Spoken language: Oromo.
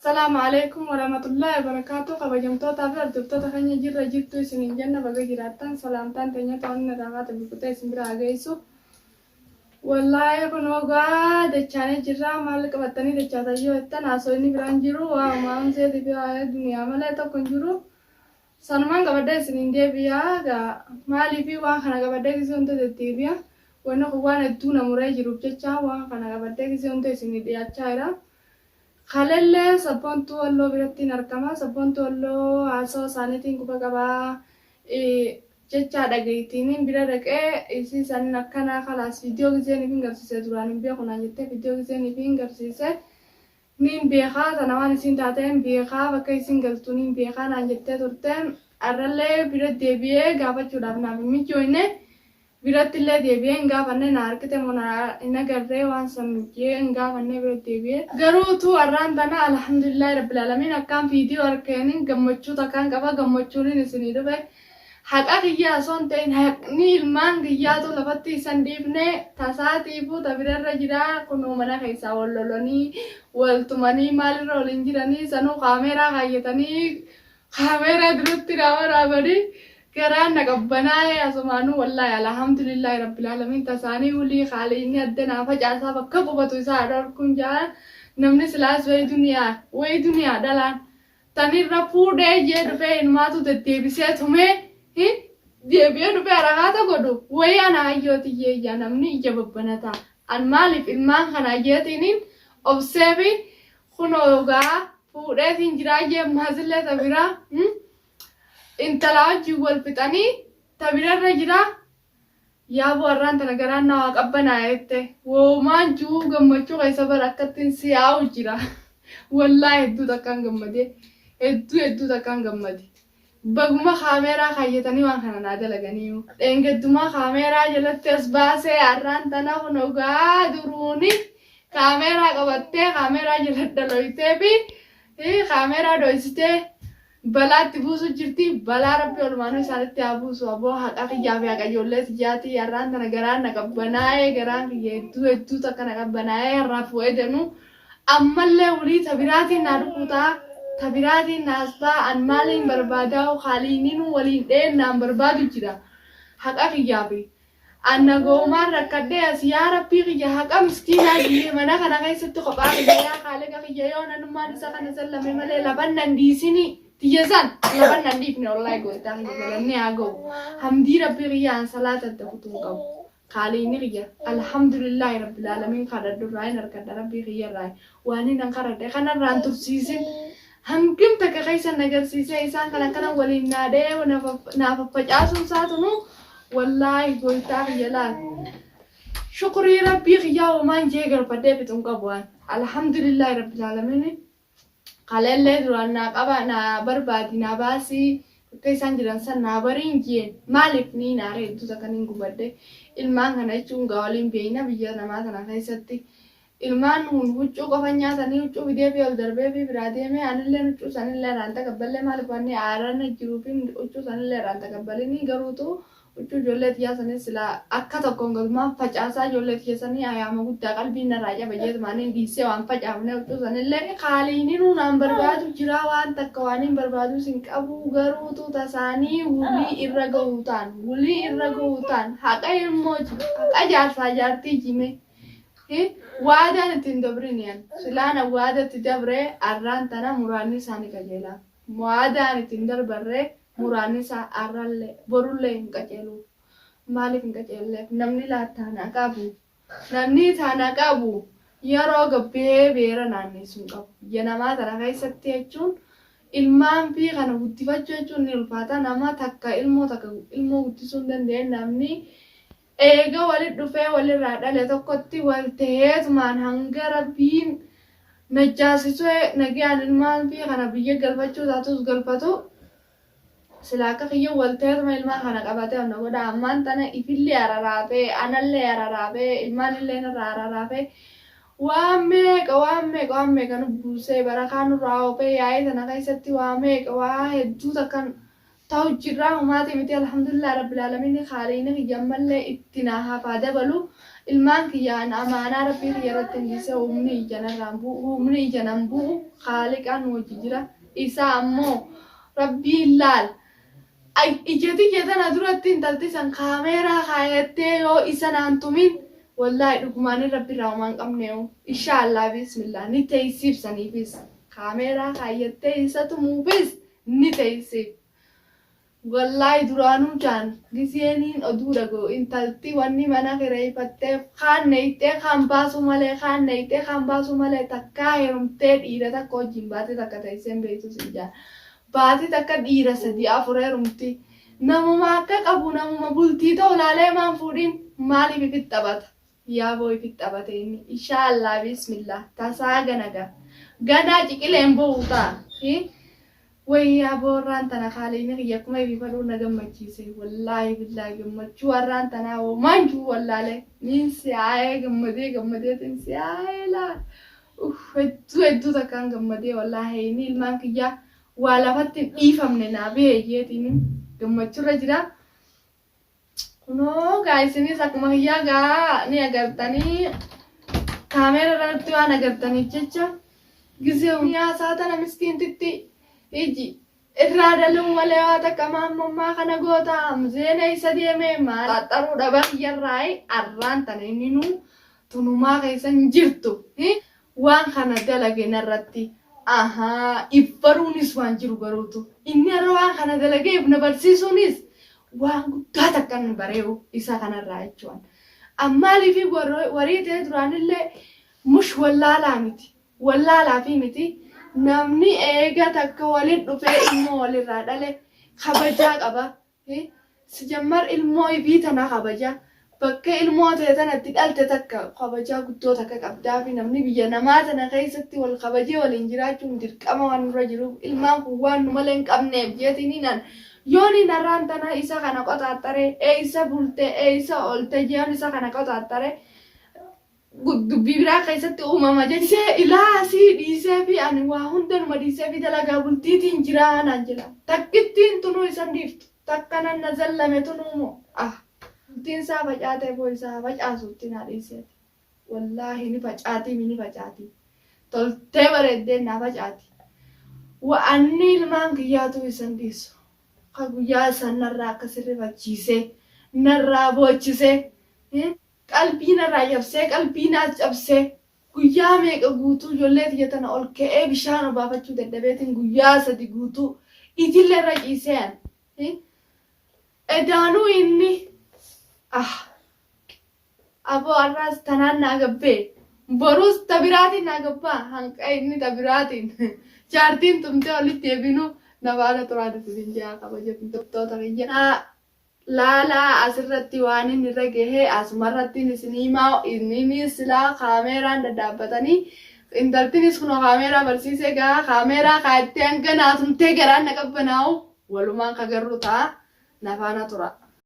السلام عليكم ورحمة الله وبركاته. خبجمتو تابع دكتور تخني جرا جبتو سنين جنة بقى جراتان سلامتان تانية توني رغات بكتة سمرا عجيسو والله يكون وقا دچانه جرا مالك بطني دچاتا جو اتنا سويني برانجرو وام سيدي بيا الدنيا ملا تو كنجرو سنمان قبضة سنين دي بيا غا مالي في وان خنا قبضة كيسون تدتي بيا وانا خوان الدونا مراي جروب جچا وان خنا قبضة كيسون تسنين دي أچايرا خلله سبونتو الله برتين أركما سبونتو الله عصا سانتين كوبا كبا جتشا دقيتينين بلا ركء إيشي سان نكنا خلاص فيديو كذي نبين قرصيسة دراني بيا كنا جتة فيديو كذي نبين قرصيسة نين بيخا تناوان سين تاتين بيخا وكاي سين قرصونين بيخا نانجتة تورتين أرلله برد دبيه قابا چودابنا بميجوينه برات الله دبيه إنغا فنّه ناركته منا إنّا قرّه وان سمجيه إنغا فنّه برات دبيه غرو تو أران دنا الحمد لله رب العالمين أكام فيديو أركينين غمّچو تكان قبا غمّچونين سنيدو بي حقا قيا سون تين حقني المان قيا تو لفتي سنديبنه تساتيبو تبرر رجرا كنو منا خيسا واللولوني والتماني مال رولين جراني سنو خاميرا غايتاني خاميرا دروتي راوا رابري كران نقبناي أسمانو والله الحمد لله رب العالمين تساني ولي خاليني أدنا فجأة بكبو بتوسع كنجا نمني سلاس وي دنيا دلان تاني رفودة جد بين ما تدتيبسات همه ديبيا دبي أرغاتا قدو وي أنا أيوتي يا نمني جببنتا أن مالي في المان خنا جيتينين أبسبي خنوغا فودة تنجراجي مهزلة تبرا انت لاجي والفتاني تبرر رجرا يا بو أران تنقران نواق أبنا آيته وما جو غمّچو غيسا بركتين سياو جرا والله ادو تكان غمّدي ادو تكان غمّدي بغما خاميرا خايتاني وان خانا نادا لغنيو انگدوما خاميرا جلت اسباسي أران تنا خنوغا دروني خاميرا قبطة خاميرا جلت دلويته بي خاميرا دويسته بلا تبوسو جرتي بلا ربي ولمانو سالتي أبوسو أبو حقا خيافي حقا جولت جاتي يران تنقران نقبناي قران يدو تكا نقبناي رافو ادنو أما اللي ولي تبراتي ناركوتا تبراتي ناسبا أنمالين برباداو خالينينو ولين دين نام بربادو جرا حقا خيافي أنا قومان ركده يا ربي خيا حقا مسكينة جيه منا خنا خيستو قبا خيا خالقا خيا يونا نمان نساقا نسلمي ملي لبن ننديسيني تيجان لبن ننديفني والله قوي تاخي جلني أقو حمدي ربي غيان صلاة التفتون قو خاليني غيا الحمد لله رب العالمين خرد الرأي نركد ربي غيا الرأي واني ننقرد خنا رانتو سيسن هنقم تكخيسا نقر سيسا إسان كنا ولين نادي وناففجاسون ساتنو والله قوي تاخي جلال شكري ربي غيا ومان جيغر بدي بتون قبوان الحمد لله رب العالمين قالله درانا قبا نا بربادي نا باسي كيسان جران سن نا برينجين مالف ني ناري تو تكنين غبده ilmaan kana jechuun gaawaliin beeyna biyya namaa kana keessatti ilmaan huccuu qofa nyaatanii huccuu fidee fi ol darbee fi biraa deemee anillee huccuu sanillee irraan taqabballee maaliif wanni aaraan jiruu fi huccuu sanillee irraan taqabbalanii garuutu huccuu ijoollee xiyyaa sanis sila akka tokkoon galmaa facaasaa ijoollee xiyyeessanii ayyaama guddaa qalbiin narraa jabajeet maanii dhiissee waan facaafne huccuu sanillee qaaliini nuunaan barbaadu jira waan takka waan hin barbaadu sin qabu garuutu tasaanii wulii irra gahuutaan haqa ilmoo haqa jaarsaa jaartii jime waadaan ittiin dabriniyan silaana waadatti dabree arraan tana muraanni isaanii qajeelaa waadaan ittiin darbarree muraanni isaa arrallee borullee hin qajeelu maaliif hin qajeelleef namni taana qabu yeroo gabbee beera naanneessuun qabu biyya namaa tana keessatti jechuun ilmaan fi kana guddifachuu jechuun ni ulfaata nama takka ilmoo guddisuu hin dandeenye namni eega walit dhufee walirraa dhale tokkotti wal ta'eetumaan hanga rabbiin najjaasisuu nagaan ilmaan fi kana biyya galfachuu taatus galfatu sila akka kiyya wal ta'eetuma ilmaan kana qabatee amna godha ammaan tana ifillee araraafee anallee araraafee ilmaan illee narraa araraafee waan meeqa nu buusee barakaa nurraa oofee yaa'ee tana keessatti waa meeqa waa hedduu takkan ta'u jirraa humaatii miti alhamdulillah rabbil alamin khaalina kiyammallee ittina hafa dabalu ilmaan kiyyaan amaanaa rabbii kiyyaratti hindisee humni ijjanarraan bu'u humni ijjanan bu'u haaliqaan hojii jira isaa ammoo rabbiin laal ijjati jetana duratti intalti san kaameeraa kaayattee yoo isa naan tumin wallaahi dhugumaan rabbi irraa homaan qabnee'u inshaallah bismillah ni teessibsaniifis kaameeraa kaayattee isa tumuufis ni teessib wallahi duraanuu jaan giseeniin oduu dhagoo intalti wanni mana kireeffattee kaan neeytee kaan baasu malee takkaa heerumtee dhiira takka wajjin baatee takka teesseen beektus ijaan baatee takka dhiira 3-4 heerumti namuma akka qabu namuma bultii ta'u laalee maan fuudhin maaliif ifit taphata yaaboo ifit taphate inni inshaallah bismillah tasaa ganaa ciqileen bo'uu ta'a wayyaa boorraan tana kaaleenya kiyya akkuma ibifadhuu na gammachiise wallaahi billaahi gammachuu warraan tanaa manjuu wallaalee niin si'aayee gammadeetiin si'aayee laal hedduu takkaan gammadee wallaahi inni ilmaan kiyyaa waa lafatti hin dhiifamne naa beeyyeetiin gammachuurra jira kunoo gaayisinis akkuma kiyyaa gaa ni agartanii kaameera irratti waan agartaniif jecha gisee hiyaasaa tana miskiintitti iji irraa daluu malee waa takka maammummaa kana goota hamzeena isa deemee maal xaxxaruu dhaban yarraa'e arraan tana inni nuu tunumaa keessan jirtu waan kana dalage narratti ibbaruunis waan jiru baruutu inni irra waan kana dalagee ibna barsiisuunis waan guddaa takka inni baree'u isa kanarraa jechuun ammaaliifi warii ta'e duraanillee mush wallaalaa fi miti namni eega takka waliin dhufee ilmoo walirraa dhale kabajaa qaba si jammar ilmoo ibii tana kabaja bakka ilmoo ta'e tanatti dhalte takka kabajaa guddoo takka qabdaa fi namni biyya namaa tana keessatti wal kabajee waliin jiraachuun dirqama waan nurra jiruuf ilmaan kun waan nu malee hin qabneef jeetiniinan yooni narraan tana isa kana qotaattare isa bultee isa olte jeon isa kana qotaattare dubbii biraa keessatti uumama jechee ilaasii dhiisee fi ani waa hundanuma dhiisee fi dalagaa bultiitiin jiraanaan jira takkittiin tunuu isan dhiiftu takka nanna zallame tunuumo bultiin isaa facaatee boo isaa facaasuutti naa dhiiseeti wallaahi ni facaatii toltee bareeddee naa facaati wa'anni ilmaan kiyyaatu isan dhiisu ka guyyaa isan narraa akka sirrifachiisee narraa boochisee qalbii narraa cabsee qalbii naas cabsee guyyaa meeqa guutuu ijoollee tiyya tana ol ka'ee bishaan obaafachuu dadhabeetiin guyyaa 3 guutuu ijillee irra ciiseen edaanuu inni aboo arraas tanaan naa gabbee boruus tabiraatiin naa gabbaa hanqa inni tabiraatiin jaartiin tumtee olitti eebinuu nafaana turaadisiin jaa kabajatu doktoota kiyya laalaa asirratti waan inni irra gahee asumarratti isiniimaa inni silaa kaameeraan daddaabbatanii intaltinis kunoo kaameeraa barsiisee gaa kaameeraa kaayattee hanga naatumtee garaan na qabbanaa'u walumaan kagarru ta'a nafaana tura.